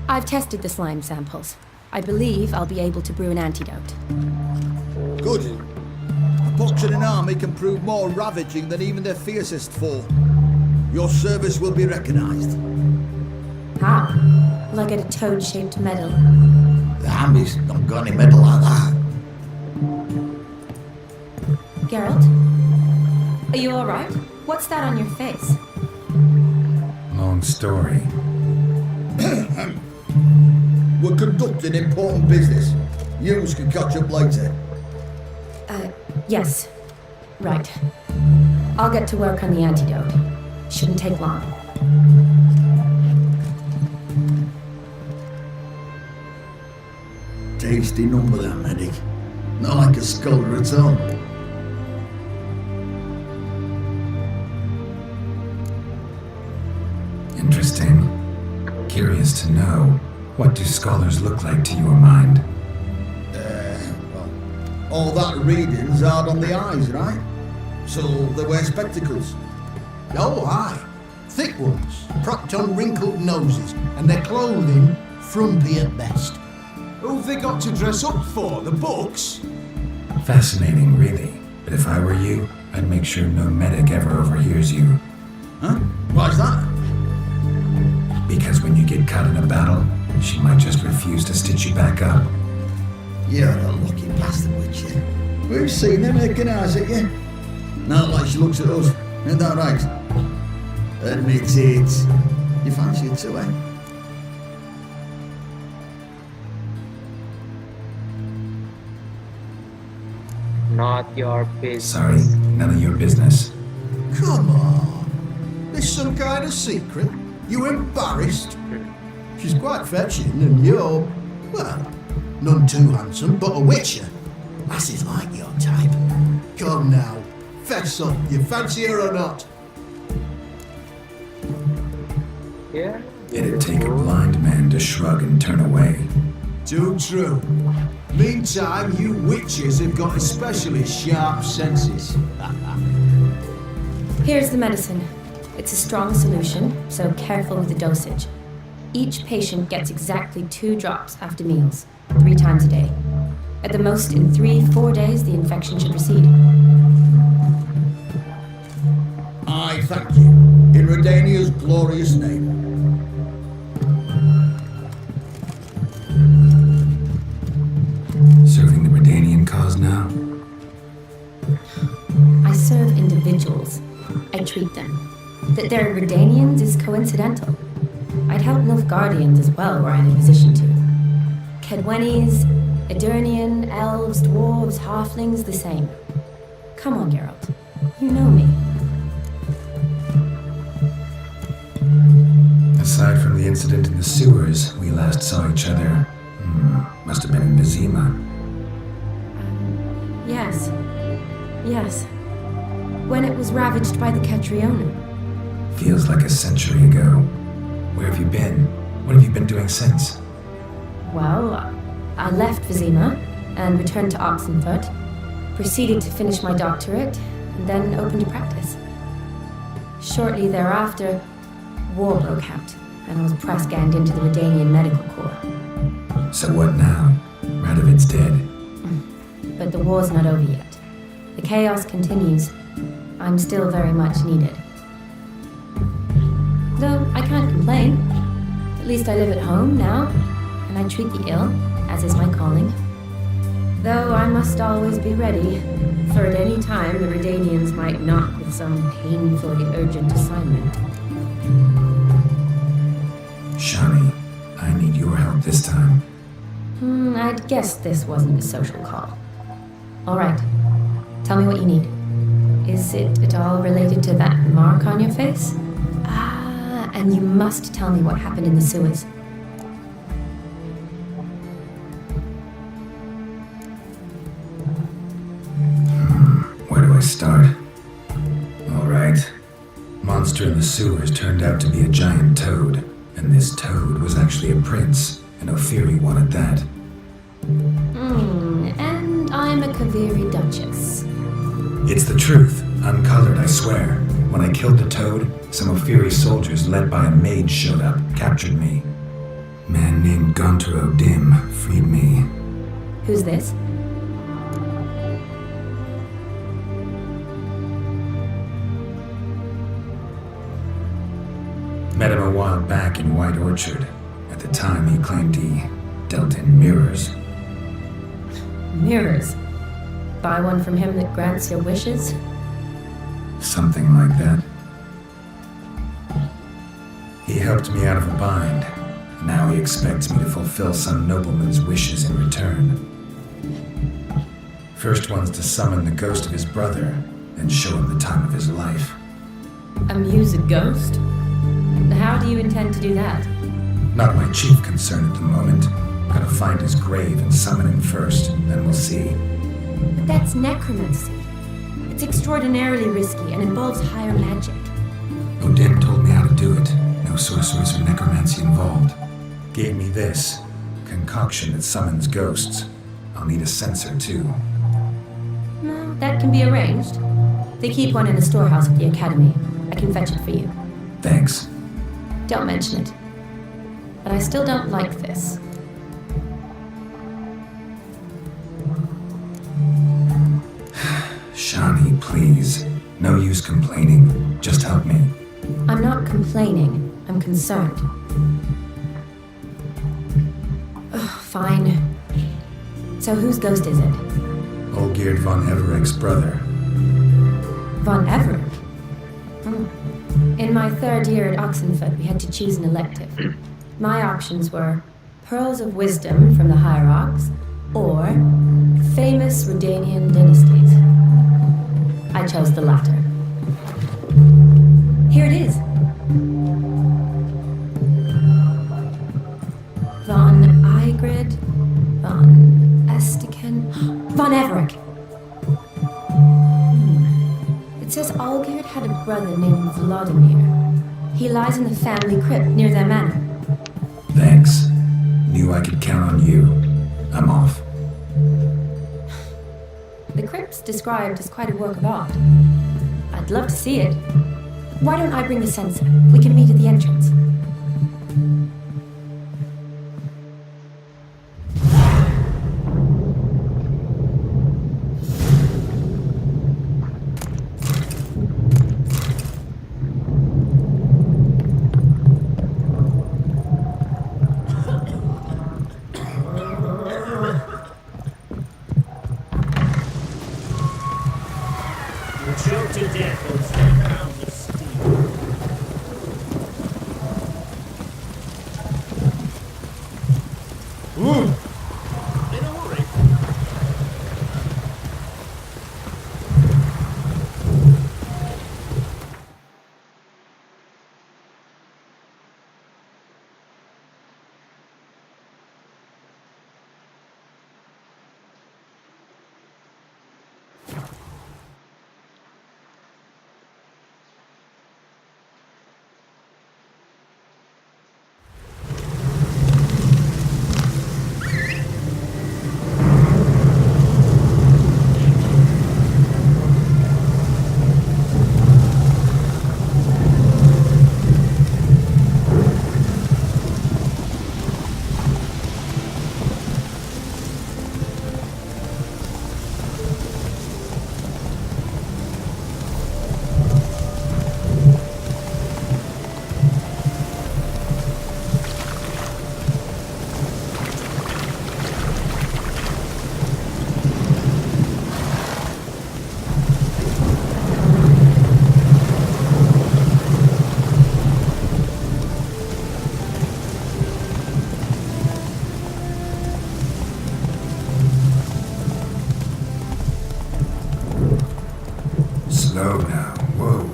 I've tested the slime samples. I believe I'll be able to brew an antidote. Good. A pox in an army can prove more ravaging than even their fiercest foe. Your service will be recognized. How? Will I get a toad-shaped medal? The army's not got any medal like that. Geralt? Are you alright? What's that on your face? Long story. We're conducting important business. Yous can catch up later. Yes. Right. I'll get to work on the antidote. Shouldn't take long. Tasty number, that medic. Not like a scholar at all. Interesting. Curious to know, what do scholars look like to your mind? Well, all that reading's hard on the eyes, right? So they wear spectacles. Oh, aye. Thick ones, propped on wrinkled noses, and their clothing frumpy at best. Who've they got to dress up for? The books? Fascinating, really. But if I were you, I'd make sure no medic ever overhears you. Huh? Why's that? Because when you get caught in a battle, she might just refuse to stitch you back up. You're a lucky bastard, Witcher. We've seen her making eyes at you. Not like she looks at us. Ain't that right? Admit it. You fancy it too, eh? Not your business. Sorry, none of your business. Come on. There's some kind of secret. You embarrassed? She's quite fetching, and you're, well, none too handsome, but a witcher. Lasses like your type. Come now, fess up. You fancy her or not? Yeah. It'd take a blind man to shrug and turn away. Too true. Meantime, you witches have got especially sharp senses. Here's the medicine. It's a strong solution, so careful with the dosage. Each patient gets exactly 2 drops after meals, 3 times a day. At the most, in 3-4 days, the infection should recede. I thank you. In Redania's glorious name. Serving the Redanian cause now? I serve individuals. I treat them. That they're Redanians is coincidental. I'd help Nilfgaardians as well were I in a position to. Kedwenis, Edirnian, elves, dwarves, halflings, the same. Come on, Geralt. You know me. Aside from the incident in the sewers, we last saw each other. Must have been in Vizima. Yes. Yes. When it was ravaged by the Catriona. Feels like a century ago. Where have you been? What have you been doing since? Well, I left Vizima and returned to Oxenfurt, proceeded to finish my doctorate, and then opened a practice. Shortly thereafter, war broke out, and I was press-ganged into the Redanian Medical Corps. So what now? Radovid's dead. But the war's not over yet. The chaos continues. I'm still very much needed. Though I can't complain. At least I live at home now, and I treat the ill, as is my calling. Though I must always be ready, for at any time the Redanians might knock with some painfully urgent assignment. Shani, I need your help this time. I'd guessed this wasn't a social call. All right. Tell me what you need. Is it at all related to that mark on your face? Ah, and you must tell me what happened in the sewers. Where do I start? Alright. Monster in the sewers turned out to be a giant toad, and this toad was actually a prince, and Ophiri wanted that. And I'm a Kaviri Duchess. It's the truth, uncolored, I swear. When I killed the toad, some Ophiri soldiers led by a mage showed up, captured me. Man named Gontaro Dim freed me. Who's this? Met him a while back in White Orchard. At the time, he claimed he dealt in mirrors. Mirrors. Buy one from him that grants your wishes? Something like that. He helped me out of a bind. Now he expects me to fulfill some nobleman's wishes in return. First one's to summon the ghost of his brother, and show him the time of his life. Amuse a ghost? How do you intend to do that? Not my chief concern at the moment. Gotta find his grave and summon him first, then we'll see. But that's necromancy. It's extraordinarily risky and involves higher magic. Odin told me how to do it. No sorcerers or necromancy involved. Gave me this concoction that summons ghosts. I'll need a censer too. No, that can be arranged. They keep one in the storehouse at the academy. I can fetch it for you. Thanks. Don't mention it. But I still don't like this. Shani, please. No use complaining. Just help me. I'm not complaining. I'm concerned. Ugh, fine. So whose ghost is it? Olgierd von Everegg's brother. Von Everett? In my third year at Oxenford, we had to choose an elective. My options were Pearls of Wisdom from the Hierarchs or Famous Redanian Dynasties. I chose the latter. Here it is. Von Igrid, Von Estiken, Von Everett. It says Olgierd had a brother named Vladimir. He lies in the family crypt near their manor. Thanks. Knew I could count on you. I'm off. The crypt's described as quite a work of art. I'd love to see it. Why don't I bring the censer? We can meet at the entrance. Choked to death on some pounds of steel. In a hurry. Slow now. Whoa.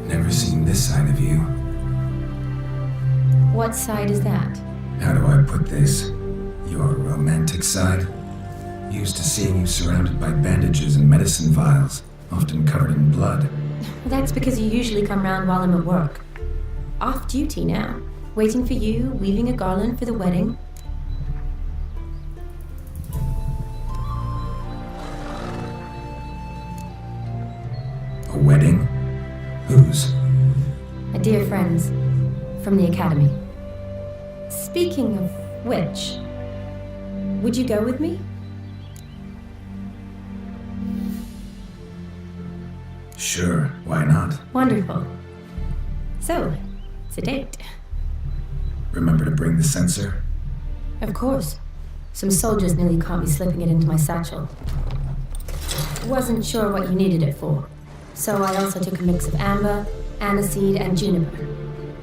Never seen this side of you. What side is that? How do I put this? Your romantic side? Used to seeing you surrounded by bandages and medicine vials, often covered in blood. That's because you usually come round while I'm at work. Off duty now. Waiting for you, weaving a garland for the wedding. A wedding? Whose? A dear friend's. From the academy. Speaking of which, would you go with me? Sure, why not? Wonderful. So, it's a date. Remember to bring the sensor? Of course. Some soldiers nearly caught me slipping it into my satchel. Wasn't sure what you needed it for, so I also took a mix of amber, aniseed, and juniper.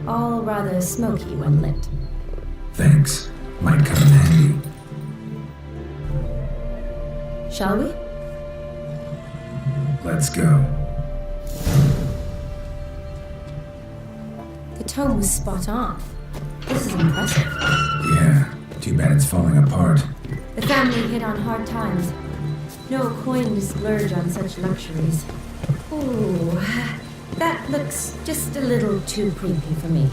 All rather smoky when lit. Thanks. Might come in handy. Shall we? Let's go. The tone was spot on. This is impressive. Yeah, too bad it's falling apart. The family hit on hard times. No coin to splurge on such luxuries. Ooh, that looks just a little too creepy for me.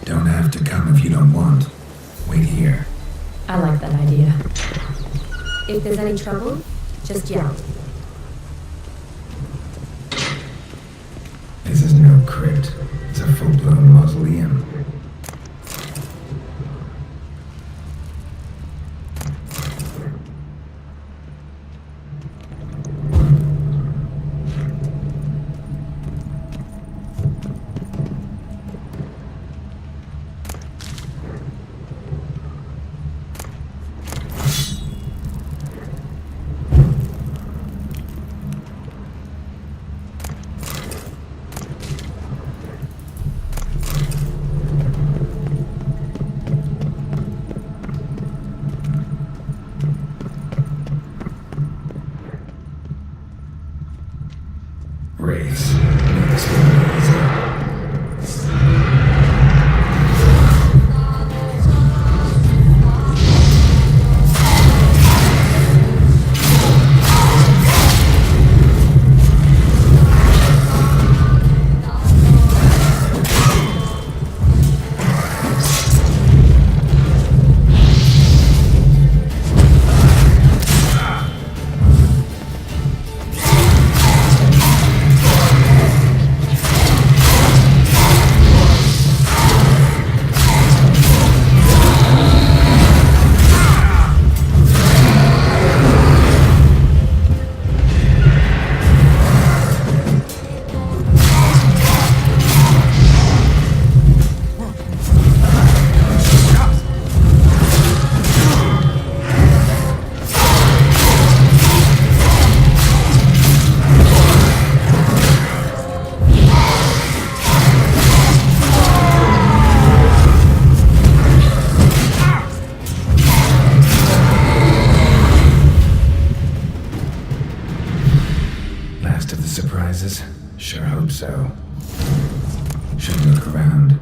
Don't have to come if you don't want. Wait here. I like that idea. If there's any trouble, just yell. This is no crypt. It's a full-blown mausoleum. Race. This will be easy. Last of the surprises? Sure hope so. Should look around.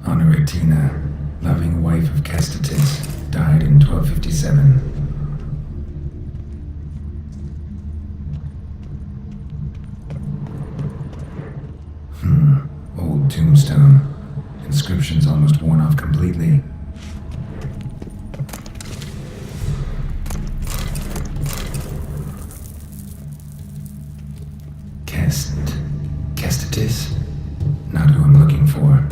Honoratina, loving wife of Castatis, died in 1257. Old tombstone. Inscription's almost worn off completely. Castatis? Not who I'm looking for.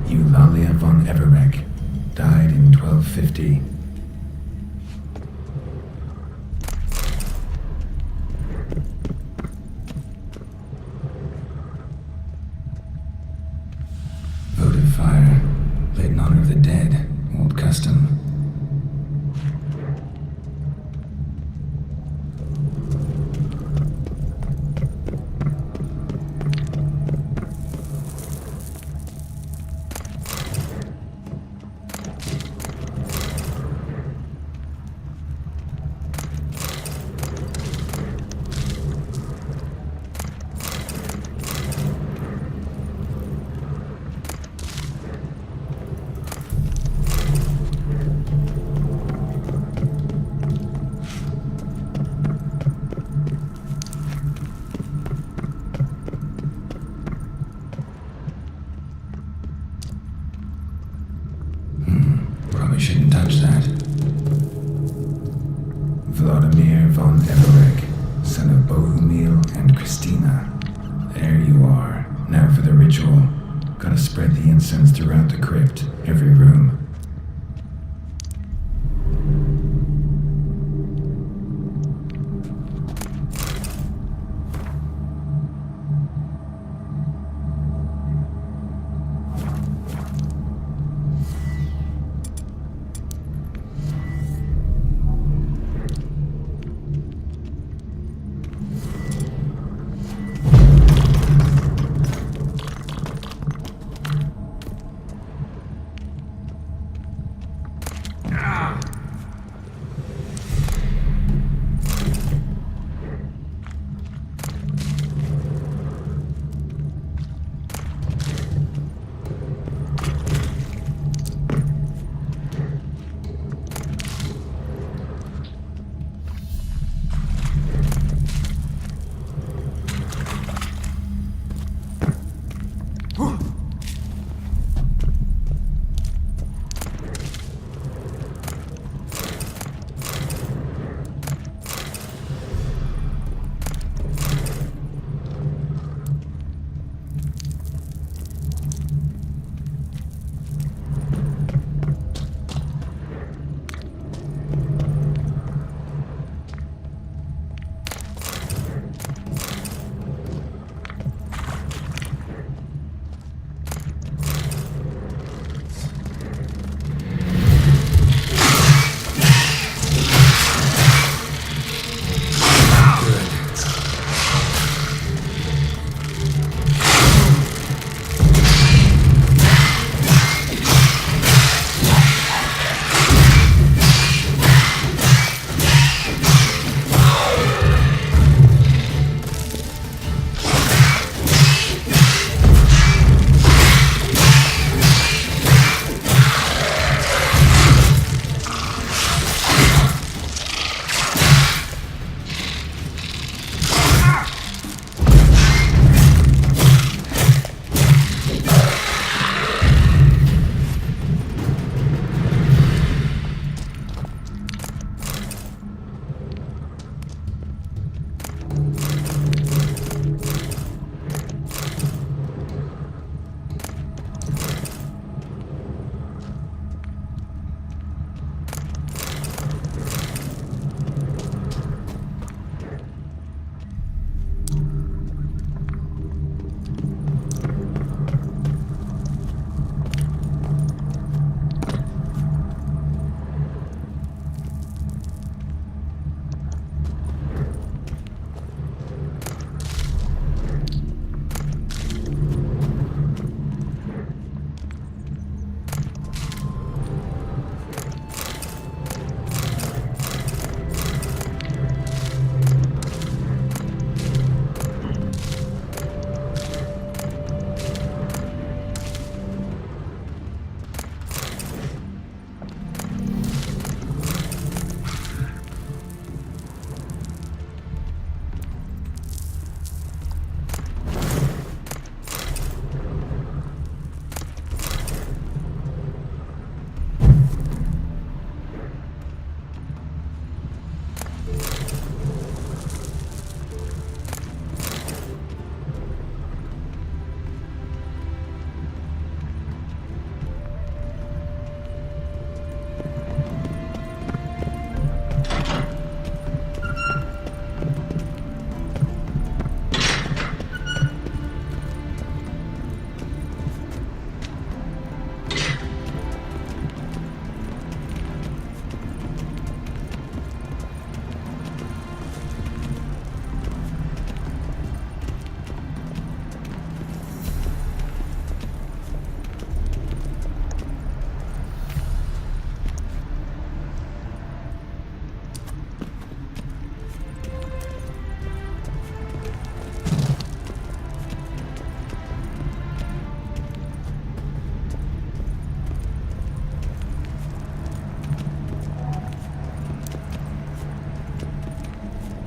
Eulalia von Everek, died in 1250. Votive fire, lit in honor of the dead, old custom. Probably shouldn't touch that. Vladimir von Everek, son of Bohumil and Christina. There you are. Now for the ritual. Gotta spread the incense throughout the crypt, every room.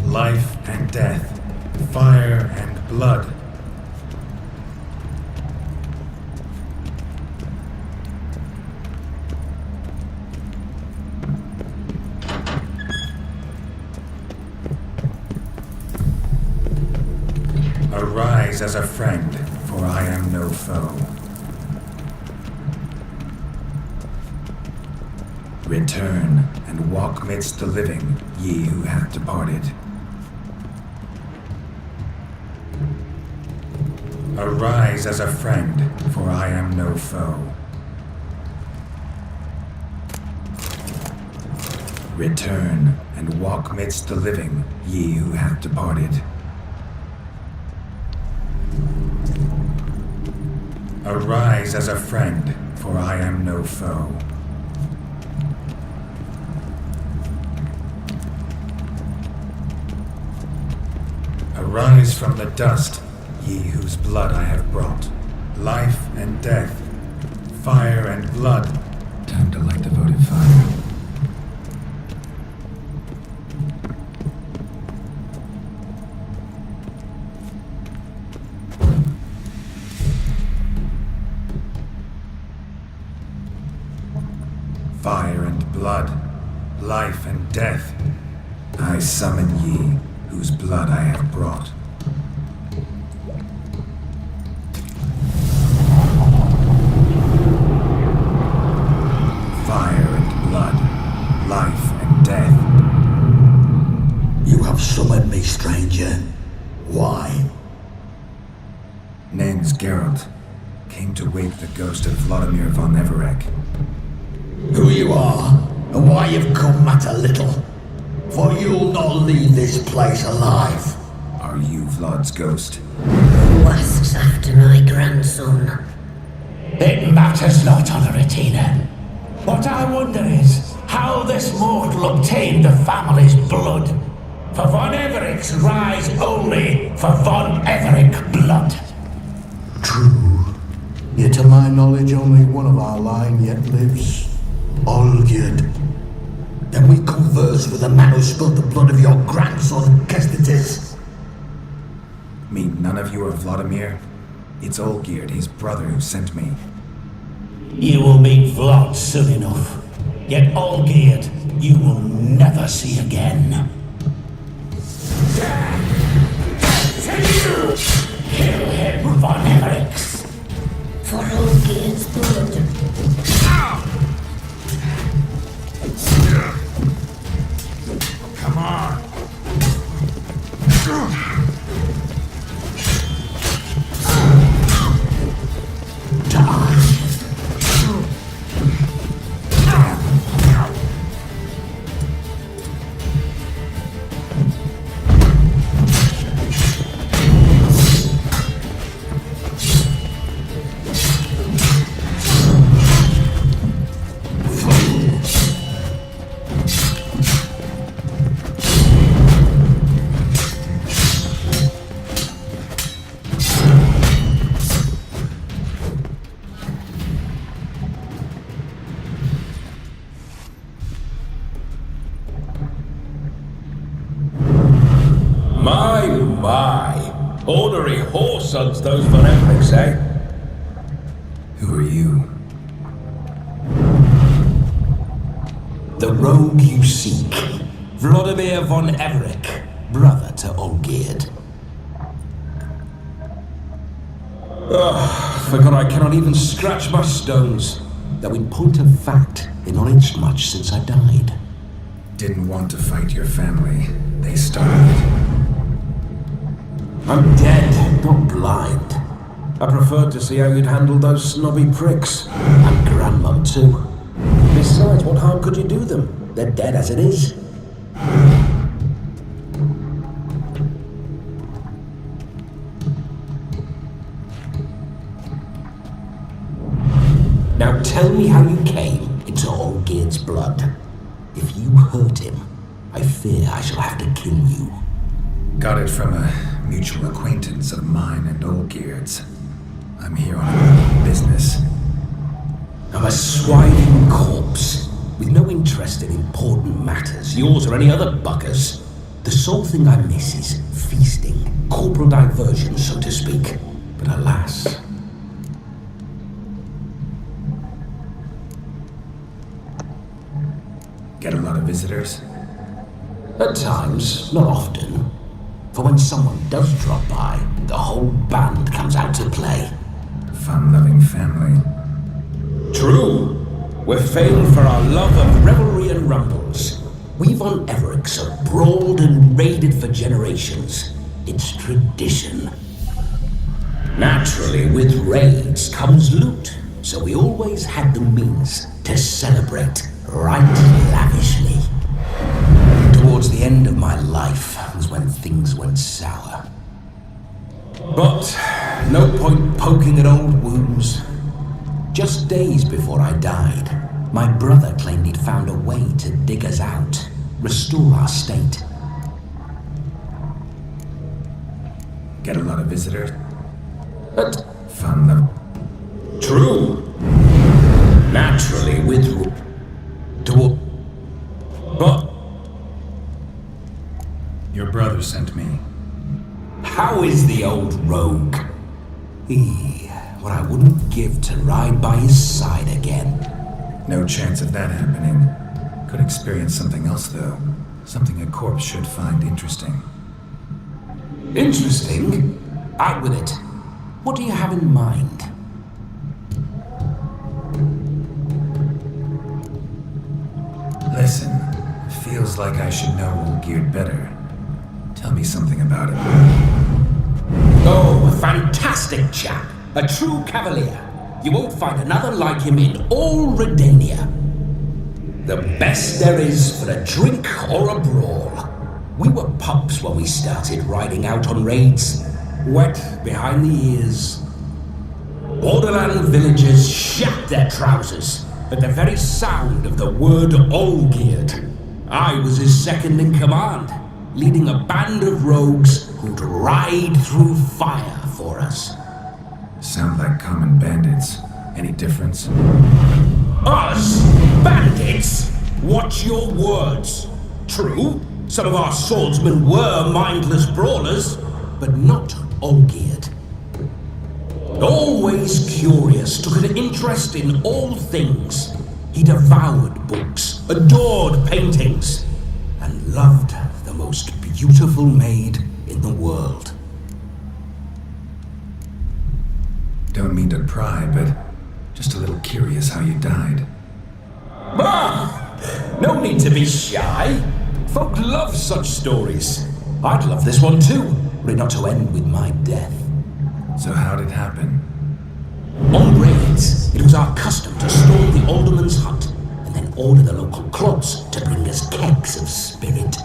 Life and death, fire and blood. Arise as a friend, for I am no foe. Return and walk midst the living, ye who have departed. Arise as a friend, for I am no foe. Return and walk midst the living, ye who have departed. Arise as a friend, for I am no foe. Arise from the dust, ye whose blood I have brought. Life and death, fire and blood. Time to light the votive fire. Fire and blood, life and death, I summon ye, whose blood I have brought. Fire and blood, life and death. You have summoned me, stranger. Why? Name's Geralt. Came to wake the ghost of Vladimir von Everec. Who you are, and why you've come matter little. For you'll not leave this place alive. Are you Vlad's ghost? Who asks after my grandson? It matters not, Honoratina. What I wonder is how this mortal obtained the family's blood. For von Everic's rise only for von Everec blood. True. Yet to my knowledge, only one of our line yet lives. Olgierd. Then we converse with the man who spilled the blood of your grandson, Kestitis. Mean none of you are Vladimir? It's Olgierd, his brother, who sent me. You will meet Vlad soon enough. Yet Olgierd, you will never see again. Kill him, von Everix. For Olgierd's blood. Come on! My, ornery whoresons those von Everic's, eh? Who are you? The rogue you seek. Vladimir von Everec, brother to Olgierd. Forgot I cannot even scratch my stones. Though in point of fact, they're not inched much since I died. Didn't want to fight your family. They started. I'm dead, not blind. I preferred to see how you'd handle those snobby pricks. And Grandmum too. Besides, what harm could you do them? They're dead as it is. Now tell me how you came into Olgierd's blood. If you hurt him, I fear I shall have to kill you. Got it from a mutual acquaintance of mine and Olgierd's. I'm here on business. I'm a swiding corpse, with no interest in important matters, yours or any other buggers. The sole thing I miss is feasting, corporal diversion, so to speak. But alas... Get a lot of visitors? At times, not often. For when someone does drop by, the whole band comes out to play. Fun-loving family. True. We're famed for our love of revelry and rumbles. We've on Everick so brawled and raided for generations. It's tradition. Naturally, with raids comes loot, so we always had the means to celebrate right lavishly. Towards the end of my life was when things went sour. But no point poking at old wounds. Just days before I died, my brother claimed he'd found a way to dig us out, restore our state. Get a lot of visitors? But Fun love. true. Naturally, with but Your brother sent me. how is the old rogue? What I wouldn't give to ride by his side again. No chance of that happening. Could experience something else, though. Something a corpse should find interesting. Interesting. Out with it. What do you have in mind? Listen, it feels like I should know Olgierd better. Tell me something about it. Oh, a fantastic chap. A true cavalier. You won't find another like him in all Redania. The best there is for a drink or a brawl. We were pups when we started riding out on raids. Wet behind the ears. Borderland villagers shat their trousers at the very sound of the word Olgierd. I was his second in command, leading a band of rogues who'd ride through fire for us. Sound like common bandits. Any difference? Us? Bandits? Watch your words. True, some of our swordsmen were mindless brawlers, but not Olgierd. Always curious, took an interest in all things. He devoured books, adored paintings, and loved the most beautiful maid in the world. Don't mean to pry, but just a little curious how you died. No need to be shy. Folk love such stories. I'd love this one too, were it not to end with my death. So how'd it happen? On raids, it was our custom to storm the alderman's hut and then order the local clods to bring us kegs of spirit.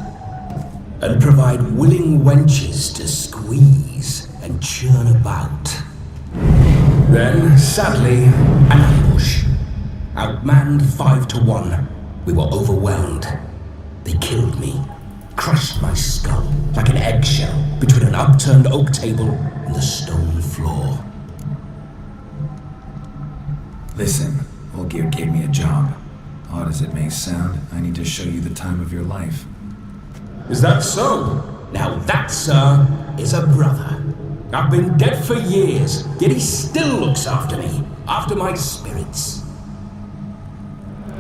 And provide willing wenches to squeeze and churn about. Then, sadly, an ambush. Outmanned 5-1, we were overwhelmed. They killed me, crushed my skull like an eggshell between an upturned oak table and the stone floor. Listen, Olgierd gave me a job. Odd as it may sound, I need to show you the time of your life. Is that so? Now that, sir, is a brother. I've been dead for years, yet he still looks after me, after my spirits.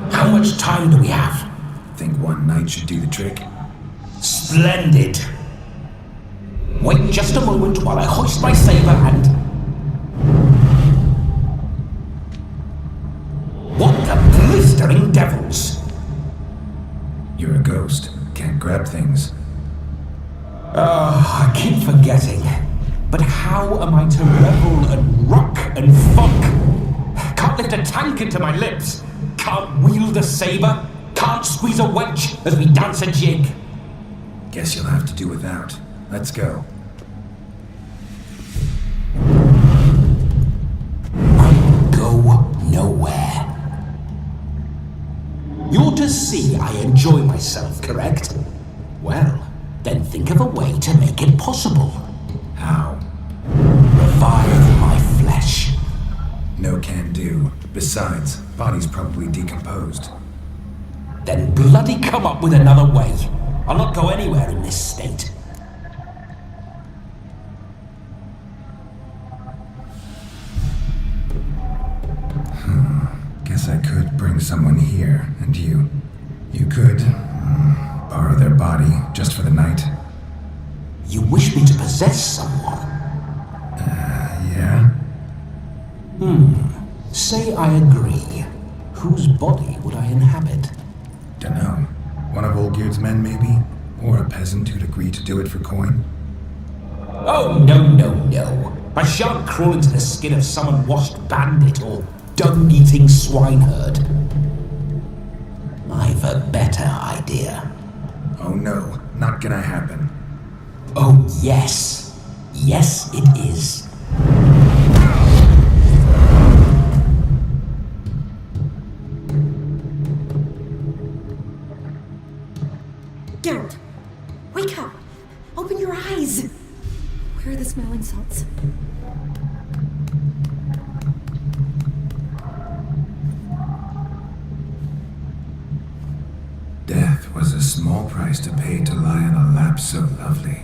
How much time do we have? Think one night should do the trick? Splendid! Wait just a moment while I hoist my saber and... What the blistering devils? You're a ghost. Can't grab things. I keep forgetting. But how am I to revel and rock and funk? Can't lift a tank into my lips. Can't wield a saber. Can't squeeze a wench as we dance a jig. Guess you'll have to do without. Let's go. I'll go nowhere. You're to see I enjoy myself, correct? Well, then think of a way to make it possible. How? Revive my flesh. No can do. Besides, body's probably decomposed. Then bloody come up with another way. I'll not go anywhere in this state. Guess I could bring someone here, and you could borrow their body just for the night. You wish me to possess someone? Yeah? Say I agree. Whose body would I inhabit? Dunno. One of Olgierd's men, maybe? Or a peasant who'd agree to do it for coin? Oh, no. I shan't crawl into the skin of some unwashed bandit or dung-eating swineherd. I've a better idea. Oh no, not gonna happen. Oh, yes. Yes, it is. Geralt, wake up! Open your eyes! Where are the smelling salts? Death was a small price to pay to lie on a lap so lovely,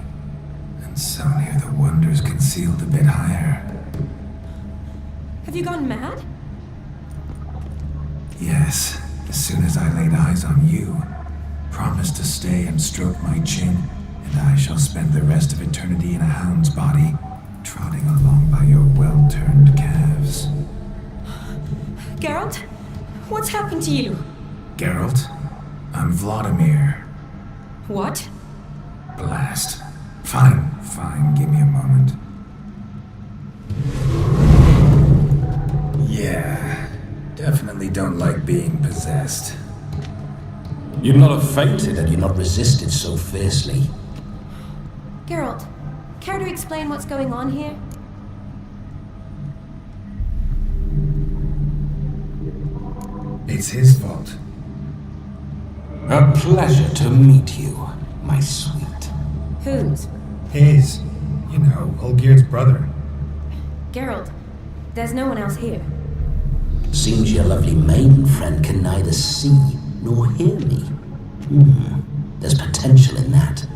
and so near the wonders concealed a bit higher. Have you gone mad? Yes, as soon as I laid eyes on you, promised to stay and stroke my chin, and I shall spend the rest of eternity in a hound's body, trotting along by your well-turned calves. Geralt? What's happened to you? Geralt, I'm Vladimir. What? Blast. Fine, give me a moment. Yeah, definitely don't like being possessed. You'd not have fainted had you not resisted so fiercely. Geralt, care to explain what's going on here? It's his fault. A pleasure to meet you, my sweet. Whose? His. You know, Olgierd's brother. Geralt, there's no one else here. Seems your lovely maiden friend can neither see nor hear me. There's potential in that.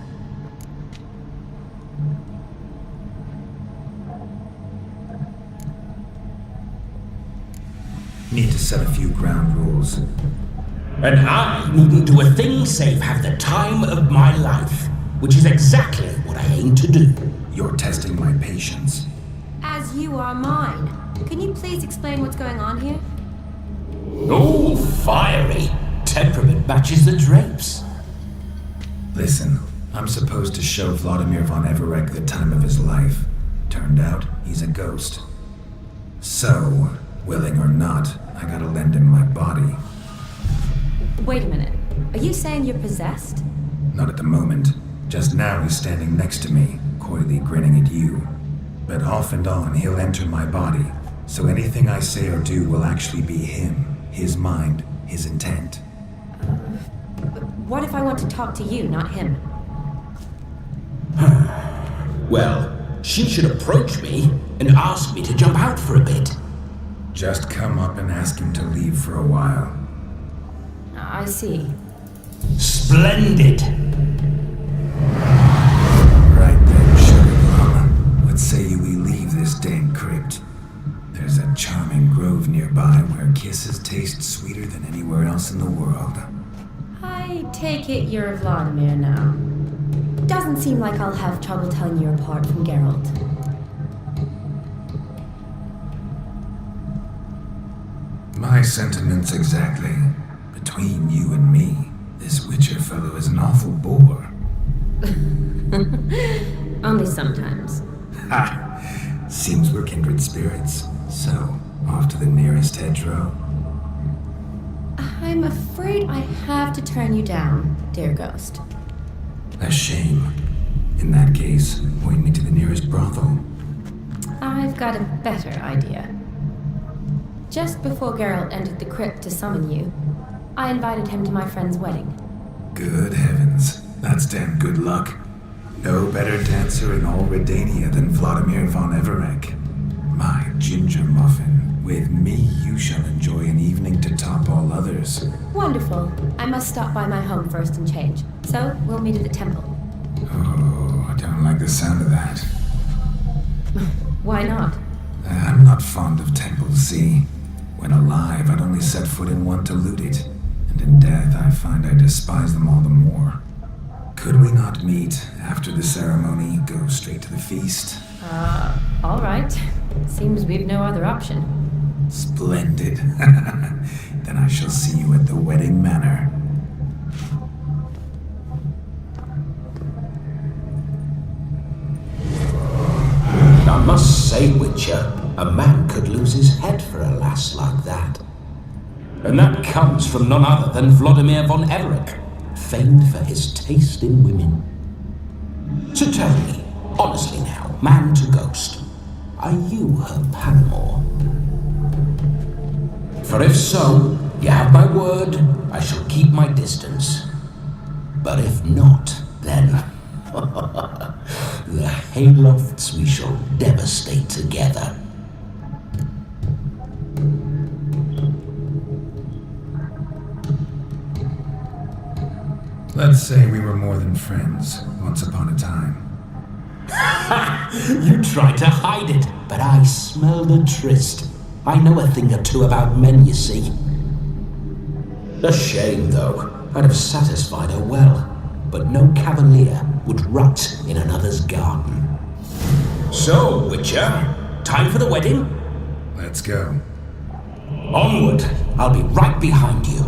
Need to set a few ground rules. And I needn't do a thing save have the time of my life, which is exactly what I aim to do. You're testing my patience. As you are mine. Can you please explain what's going on here? Oh, fiery. Temperament matches the drapes. Listen, I'm supposed to show Vladimir von Everec the time of his life. Turned out, he's a ghost. So, willing or not, I gotta lend him my body. Wait a minute. Are you saying you're possessed? Not at the moment. Just now he's standing next to me, coyly grinning at you. But off and on, he'll enter my body. So anything I say or do will actually be him, his mind, his intent. What if I want to talk to you, not him? Well, she should approach me and ask me to jump out for a bit. Just come up and ask him to leave for a while. I see. Splendid! Right then, Sugar. Let's say we leave this dank crypt. There's a charming grove nearby where kisses taste sweeter than anywhere else in the world. I take it you're Vladimir now. Doesn't seem like I'll have trouble telling you apart from Geralt. My sentiments exactly. Between you and me, this Witcher fellow is an awful bore. Only sometimes. Ha! Seems we're kindred spirits. So, off to the nearest hedgerow. I'm afraid I have to turn you down, dear ghost. A shame. In that case, point me to the nearest brothel. I've got a better idea. Just before Geralt entered the crypt to summon you, I invited him to my friend's wedding. Good heavens, that's damn good luck. No better dancer in all Redania than Vladimir von Everec. My ginger muffin. With me, you shall enjoy an evening to top all others. Wonderful. I must stop by my home first and change. So, we'll meet at the temple. Oh, I don't like the sound of that. Why not? I'm not fond of temples, see? When alive, I'd only set foot in one to loot it. And in death, I find I despise them all the more. Could we not meet after the ceremony, go straight to the feast? All right. Seems we've no other option. Splendid. Then I shall see you at the wedding manor. I must say, Witcher, a man could lose his head for a lass like that. And that comes from none other than Vladimir von Everett, famed for his taste in women. So tell me, honestly now, man to ghost, are you her paramour? For if so, you have my word, I shall keep my distance. But if not, then the haylofts we shall devastate together. Let's say we were more than friends once upon a time. You tried to hide it, but I smelled a tryst. I know a thing or two about men, you see. A shame, though. I'd have satisfied her well, but no cavalier would rut in another's garden. So, Witcher, time for the wedding? Let's go. Onward! I'll be right behind you.